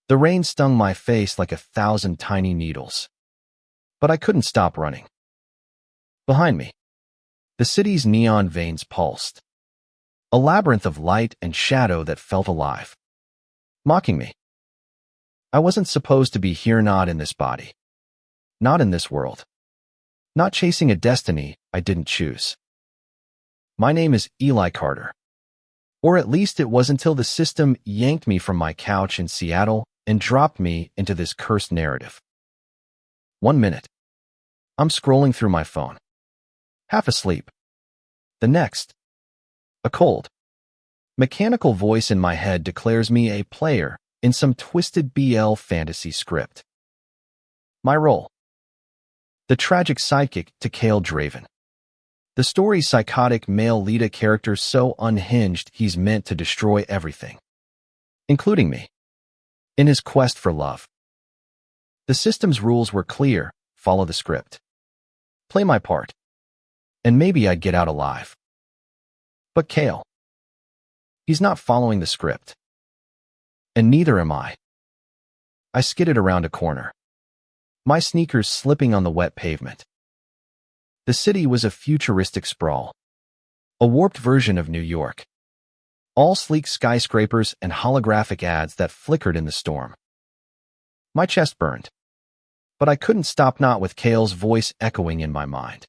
The rain stung my face like 1,000 tiny needles. But I couldn't stop running. Behind me, the city's neon veins pulsed. A labyrinth of light and shadow that felt alive. Mocking me. I wasn't supposed to be here, not in this body. Not in this world. Not chasing a destiny I didn't choose. My name is Eli Carter. Or at least it was until the system yanked me from my couch in Seattle and dropped me into this cursed narrative. 1 minute. I'm scrolling through my phone. Half asleep. The next. A cold, mechanical voice in my head declares me a player in some twisted BL fantasy script. My role. The tragic sidekick to Cale Draven. The story's psychotic male lead character so unhinged he's meant to destroy everything, including me, in his quest for love. The system's rules were clear: follow the script. Play my part. And maybe I'd get out alive. But Cale, he's not following the script. And neither am I. I skidded around a corner, my sneakers slipping on the wet pavement. The city was a futuristic sprawl, a warped version of New York. All sleek skyscrapers and holographic ads that flickered in the storm. My chest burned, but I couldn't stop, not with Cale's voice echoing in my mind.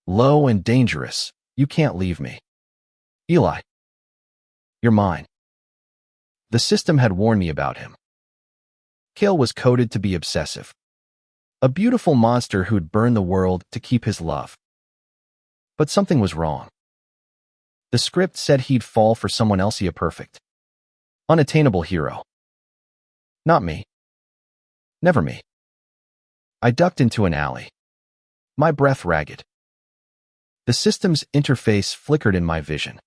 Low and dangerous, you can't leave me. Eli, you're mine. The system had warned me about him. Cale was coded to be obsessive. A beautiful monster who'd burn the world to keep his love. But something was wrong. The script said he'd fall for someone else, a perfect, unattainable hero. Not me. Never me. I ducked into an alley, my breath ragged. The system's interface flickered in my vision.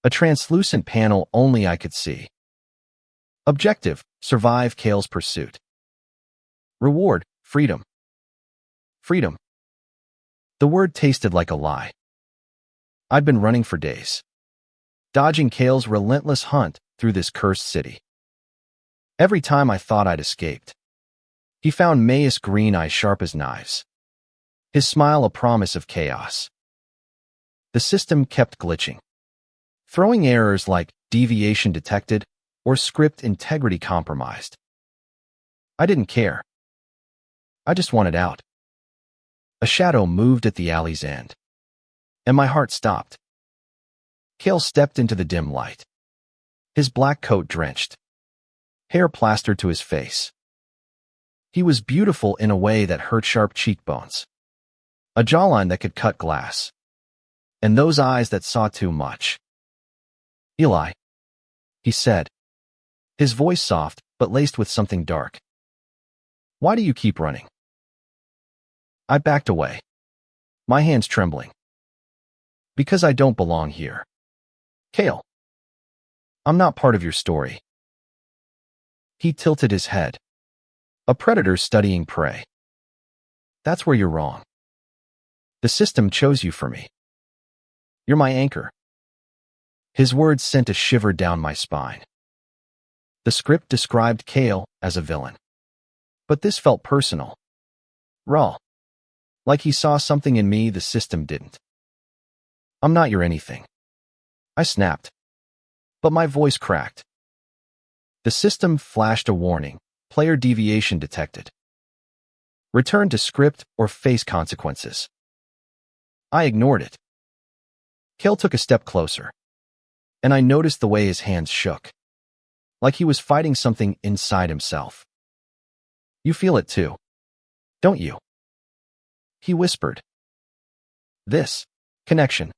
A translucent panel only I could see. Objective: survive Cale's pursuit. Reward: freedom. Freedom. The word tasted like a lie. I'd been running for days, dodging Cale's relentless hunt through this cursed city. Every time I thought I'd escaped, he found May's green eyes sharp as knives, his smile a promise of chaos. The system kept glitching, throwing errors like deviation detected or script integrity compromised. I didn't care. I just wanted out. A shadow moved at the alley's end, and my heart stopped. Cale stepped into the dim light, his black coat drenched, hair plastered to his face. He was beautiful in a way that hurt: sharp cheekbones, a jawline that could cut glass, and those eyes that saw too much. Eli, he said, his voice soft but laced with something dark. Why do you keep running? I backed away, my hands trembling. Because I don't belong here. Cale, I'm not part of your story. He tilted his head. A predator studying prey. That's where you're wrong. The system chose you for me. You're my anchor. His words sent a shiver down my spine. The script described Cale as a villain. But this felt personal. Raw. Like he saw something in me the system didn't. I'm not your anything. I snapped. But my voice cracked. The system flashed a warning: player deviation detected. Return to script or face consequences. I ignored it. Cale took a step closer, and I noticed the way his hands shook, like he was fighting something inside himself. You feel it too, don't you? He whispered. This connection.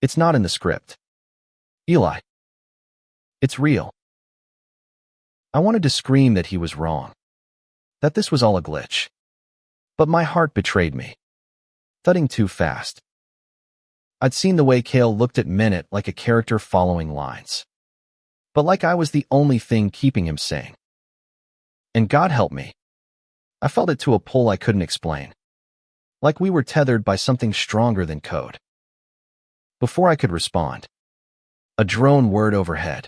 It's not in the script. Eli. It's real. I wanted to scream that he was wrong, that this was all a glitch. But my heart betrayed me, thudding too fast. I'd seen the way Cale looked at Minute like a character following lines, but like I was the only thing keeping him sane. And God help me, I felt it to a pull I couldn't explain, like we were tethered by something stronger than code. Before I could respond, a drone whirred overhead,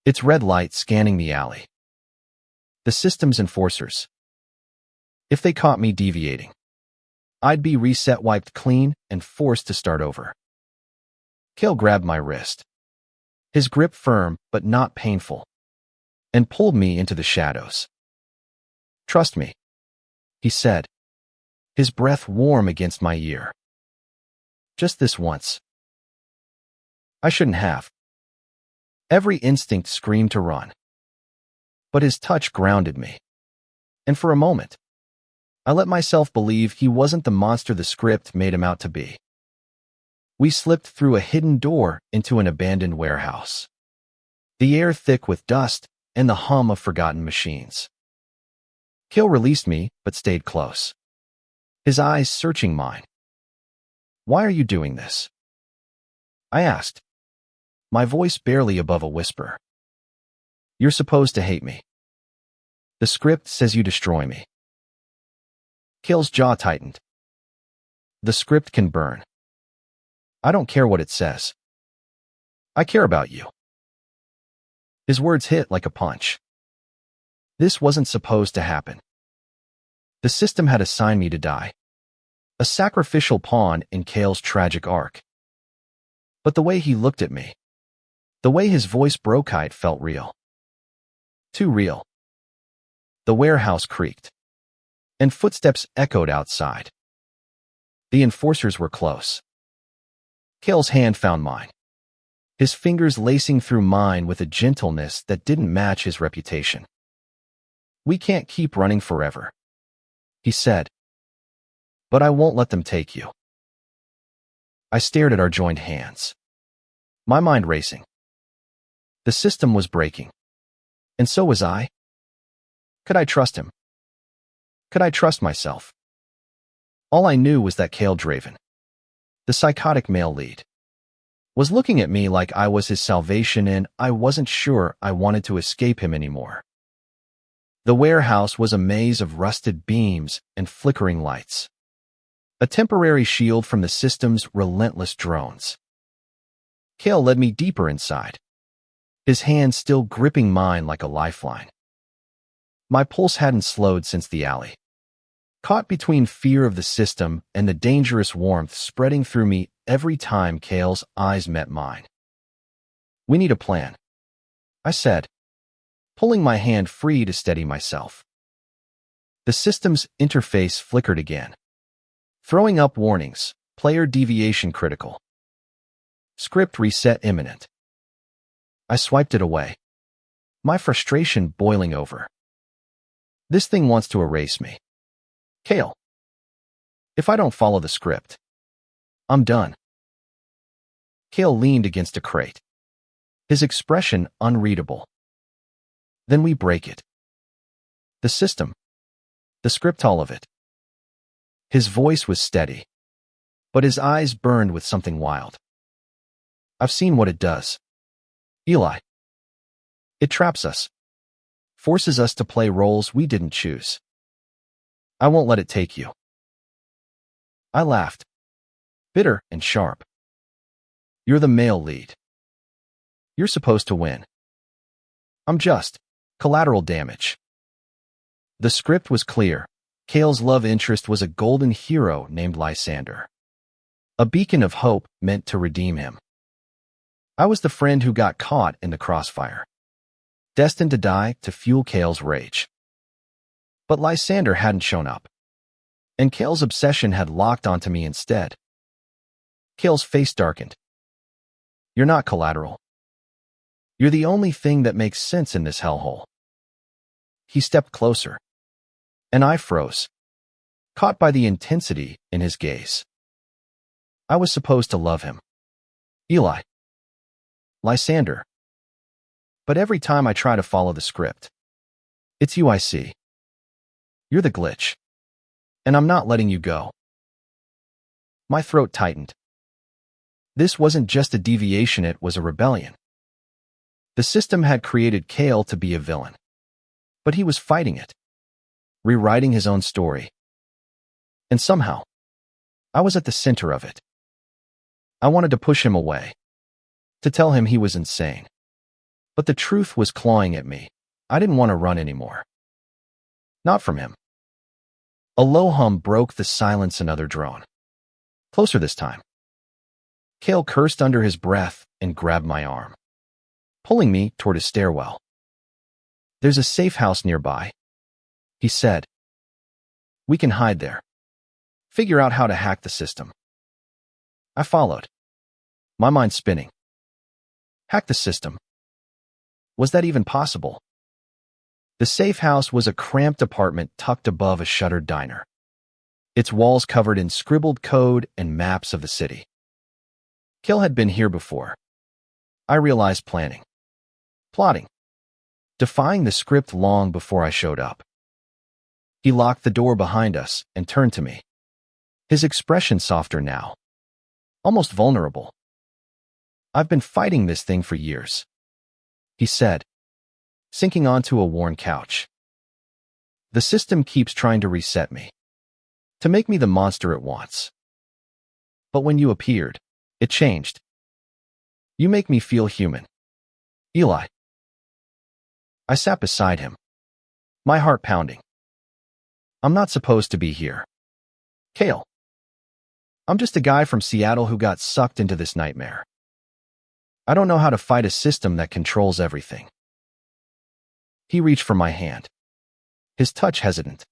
its red light scanning the alley. The system's enforcers. If they caught me deviating, I'd be reset, wiped clean, and forced to start over. Kale grabbed my wrist, his grip firm but not painful, and pulled me into the shadows. "Trust me," he said, his breath warm against my ear. "Just this once." I shouldn't have. Every instinct screamed to run. But his touch grounded me. And for a moment, I let myself believe he wasn't the monster the script made him out to be. We slipped through a hidden door into an abandoned warehouse, the air thick with dust and the hum of forgotten machines. Kale released me, but stayed close, his eyes searching mine. "Why are you doing this?" I asked, my voice barely above a whisper. "You're supposed to hate me. The script says you destroy me." Kale's jaw tightened. "The script can burn. I don't care what it says. I care about you." His words hit like a punch. This wasn't supposed to happen. The system had assigned me to die, a sacrificial pawn in Kale's tragic arc. But the way he looked at me, the way his voice broke, it felt real. Too real. The warehouse creaked, and footsteps echoed outside. The enforcers were close. Kale's hand found mine, his fingers lacing through mine with a gentleness that didn't match his reputation. "We can't keep running forever," he said. "But I won't let them take you." I stared at our joined hands, my mind racing. The system was breaking, and so was I. Could I trust him? Could I trust myself? All I knew was that Kale Draven, the psychotic male lead, was looking at me like I was his salvation, and I wasn't sure I wanted to escape him anymore. The warehouse was a maze of rusted beams and flickering lights, a temporary shield from the system's relentless drones. Kale led me deeper inside, his hand still gripping mine like a lifeline. My pulse hadn't slowed since the alley, caught between fear of the system and the dangerous warmth spreading through me every time Kale's eyes met mine. "We need a plan," I said, pulling my hand free to steady myself. The system's interface flickered again, throwing up warnings, player deviation critical. Script reset imminent. I swiped it away, my frustration boiling over. This thing wants to erase me. Kale, if I don't follow the script, I'm done. Kale leaned against a crate, his expression unreadable. "Then we break it. The system, the script, all of it." His voice was steady, but his eyes burned with something wild. "I've seen what it does, Eli. It traps us, forces us to play roles we didn't choose. I won't let it take you." I laughed, bitter and sharp. "You're the male lead. You're supposed to win. I'm just collateral damage." The script was clear. Kale's love interest was a golden hero named Lysander, a beacon of hope meant to redeem him. I was the friend who got caught in the crossfire, destined to die to fuel Kale's rage. But Lysander hadn't shown up, and Kale's obsession had locked onto me instead. Kale's face darkened. "You're not collateral. You're the only thing that makes sense in this hellhole." He stepped closer, and I froze, caught by the intensity in his gaze. I was supposed to love him, Eli, Lysander. But every time I try to follow the script, it's you I see. You're the glitch, and I'm not letting you go. My throat tightened. This wasn't just a deviation, it was a rebellion. The system had created Kale to be a villain, but he was fighting it, rewriting his own story. And somehow, I was at the center of it. I wanted to push him away, to tell him he was insane. But the truth was clawing at me. I didn't want to run anymore. Not from him. A low hum broke the silence, another drone. Closer this time. Cale cursed under his breath and grabbed my arm, pulling me toward his stairwell. There's a safe house nearby, he said. We can hide there. Figure out how to hack the system. I followed, my mind spinning. Hack the system? Was that even possible? The safe house was a cramped apartment tucked above a shuttered diner, its walls covered in scribbled code and maps of the city. Cale had been here before. I realized planning, plotting, defying the script long before I showed up. He locked the door behind us and turned to me, his expression softer now, almost vulnerable. I've been fighting this thing for years, he said, sinking onto a worn couch. The system keeps trying to reset me, to make me the monster it wants. But when you appeared, it changed. You make me feel human, Eli. I sat beside him, my heart pounding. I'm not supposed to be here, Cale. I'm just a guy from Seattle who got sucked into this nightmare. I don't know how to fight a system that controls everything. He reached for my hand, his touch hesitant.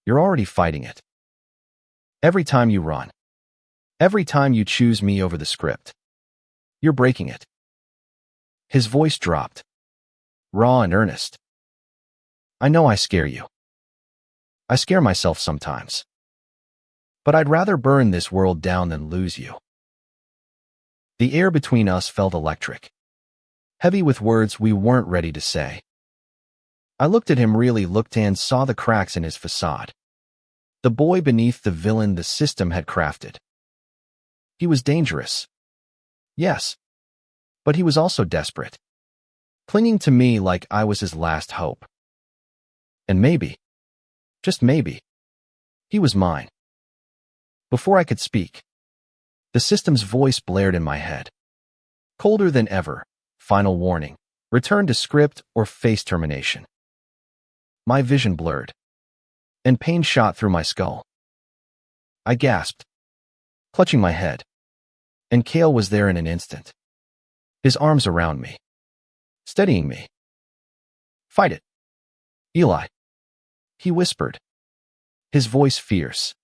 You're already fighting it. Every time you run, every time you choose me over the script, you're breaking it. His voice dropped, raw and earnest. I know I scare you. I scare myself sometimes. But I'd rather burn this world down than lose you. The air between us felt electric, heavy with words we weren't ready to say. I looked at him, really looked, and saw the cracks in his facade. The boy beneath the villain the system had crafted. He was dangerous. Yes. But he was also desperate, clinging to me like I was his last hope. And maybe, just maybe, he was mine. Before I could speak, the system's voice blared in my head. Colder than ever, final warning, return to script or face termination. My vision blurred, and pain shot through my skull. I gasped, clutching my head, and Cale was there in an instant, his arms around me, steadying me. Fight it, Eli, he whispered, his voice fierce.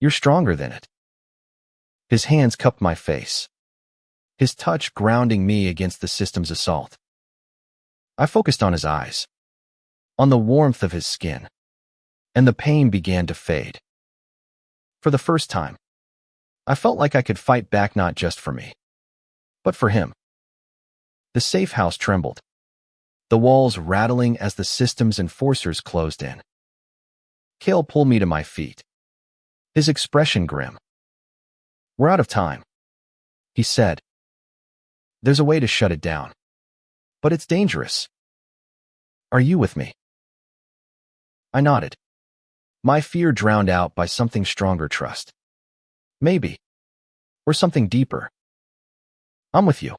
You're stronger than it. His hands cupped my face, his touch grounding me against the system's assault. I focused on his eyes, on the warmth of his skin, and the pain began to fade. For the first time, I felt like I could fight back, not just for me, but for him. The safe house trembled, the walls rattling as the system's enforcers closed in. Cale pulled me to my feet, his expression grim. We're out of time, he said. There's a way to shut it down, but it's dangerous. Are you with me? I nodded, my fear drowned out by something stronger, trust. Maybe. Or something deeper. I'm with you,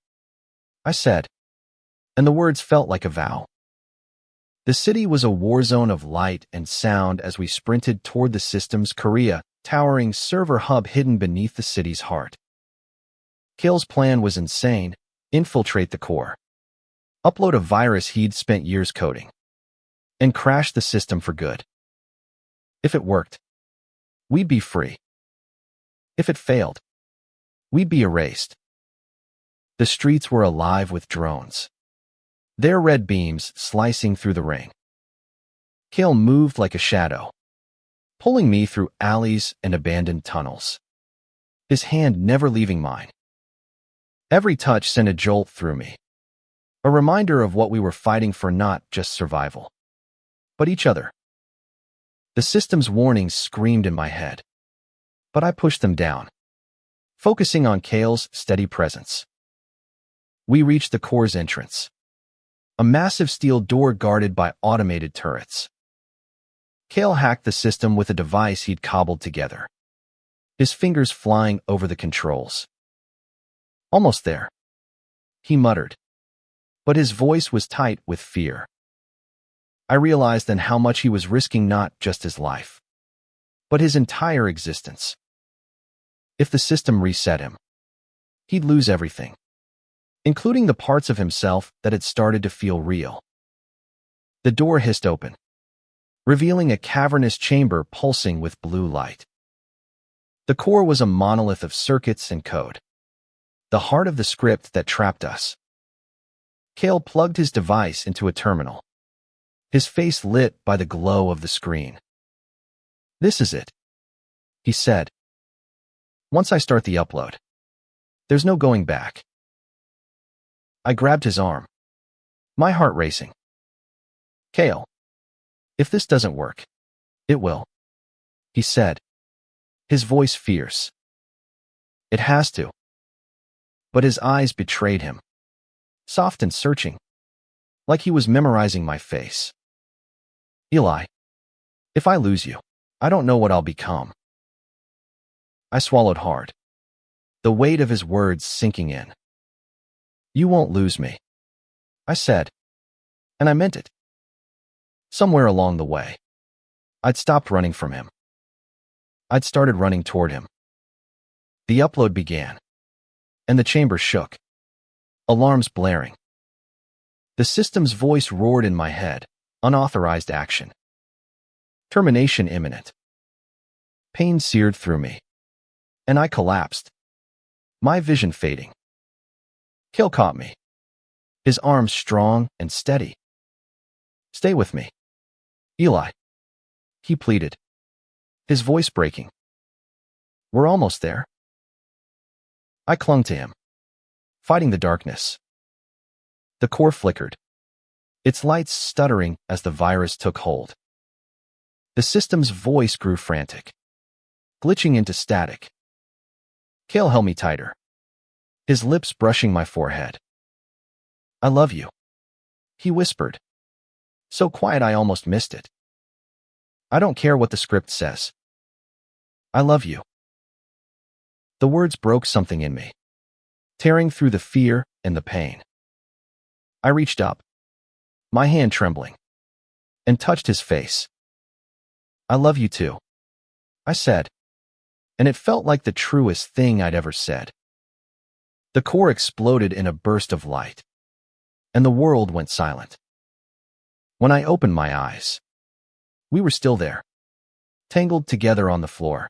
I said, and the words felt like a vow. The city was a war zone of light and sound as we sprinted toward the system's Korea, towering server hub hidden beneath the city's heart. Cale's plan was insane: infiltrate the core, upload a virus he'd spent years coding, and crash the system for good. If it worked, we'd be free. If it failed, we'd be erased. The streets were alive with drones, their red beams slicing through the rain. Cale moved like a shadow, pulling me through alleys and abandoned tunnels, his hand never leaving mine. Every touch sent a jolt through me, a reminder of what we were fighting for, not just survival, but each other. The system's warnings screamed in my head, but I pushed them down, focusing on Cale's steady presence. We reached the core's entrance, a massive steel door guarded by automated turrets. Cale hacked the system with a device he'd cobbled together, his fingers flying over the controls. Almost there, he muttered, but his voice was tight with fear. I realized then how much he was risking, not just his life, but his entire existence. If the system reset him, he'd lose everything, including the parts of himself that had started to feel real. The door hissed open, revealing a cavernous chamber pulsing with blue light. The core was a monolith of circuits and code, the heart of the script that trapped us. Cale plugged his device into a terminal, his face lit by the glow of the screen. "This is it," he said. "Once I start the upload, there's no going back." I grabbed his arm, my heart racing. "Cale, if this doesn't work, it will," he said, his voice fierce. "It has to." But his eyes betrayed him, soft and searching, like he was memorizing my face. "Eli, if I lose you, I don't know what I'll become." I swallowed hard, the weight of his words sinking in. "You won't lose me," I said, and I meant it. Somewhere along the way, I'd stopped running from him. I'd started running toward him. The upload began, and the chamber shook, alarms blaring. The system's voice roared in my head, unauthorized action. Termination imminent. Pain seared through me, and I collapsed, my vision fading. Cale caught me, his arms strong and steady. "Stay with me, Eli," he pleaded, his voice breaking. "We're almost there." I clung to him, fighting the darkness. The core flickered, its lights stuttering as the virus took hold. The system's voice grew frantic, glitching into static. Cale held me tighter, his lips brushing my forehead. "I love you," he whispered, so quiet I almost missed it. "I don't care what the script says. I love you." The words broke something in me, tearing through the fear and the pain. I reached up, my hand trembling, and touched his face. "I love you too," I said, and it felt like the truest thing I'd ever said. The core exploded in a burst of light, and the world went silent. When I opened my eyes, we were still there, tangled together on the floor,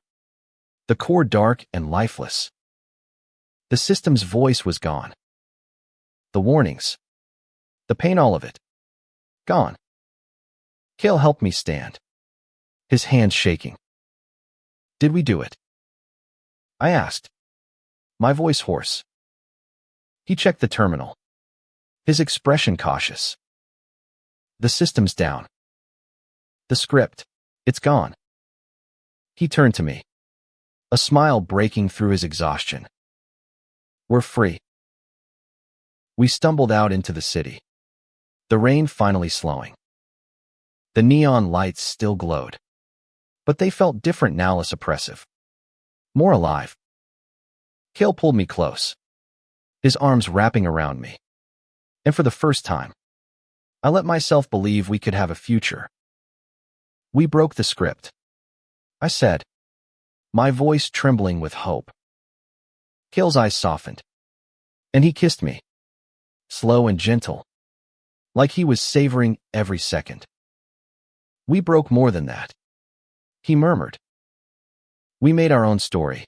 the core dark and lifeless. The system's voice was gone. The warnings, the pain, all of it, gone. Cale helped me stand, his hands shaking. "Did we do it?" I asked, my voice hoarse. He checked the terminal, his expression cautious. "The system's down. The script, it's gone." He turned to me, a smile breaking through his exhaustion. "We're free." We stumbled out into the city, the rain finally slowing. The neon lights still glowed, but they felt different now, less oppressive, more alive. Cale pulled me close, his arms wrapping around me, and for the first time, I let myself believe we could have a future. "We broke the script," I said, my voice trembling with hope. Cale's eyes softened, and he kissed me, slow and gentle, like he was savoring every second. "We broke more than that," he murmured. "We made our own story."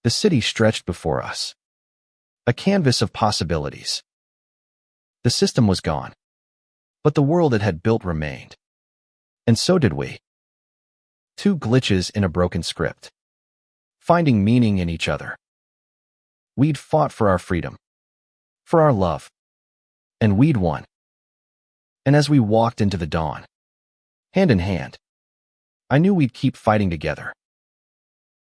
The city stretched before us, a canvas of possibilities. The system was gone, but the world it had built remained. And so did we. Two glitches in a broken script, finding meaning in each other. We'd fought for our freedom, for our love, and we'd won. And as we walked into the dawn, hand in hand, I knew we'd keep fighting together.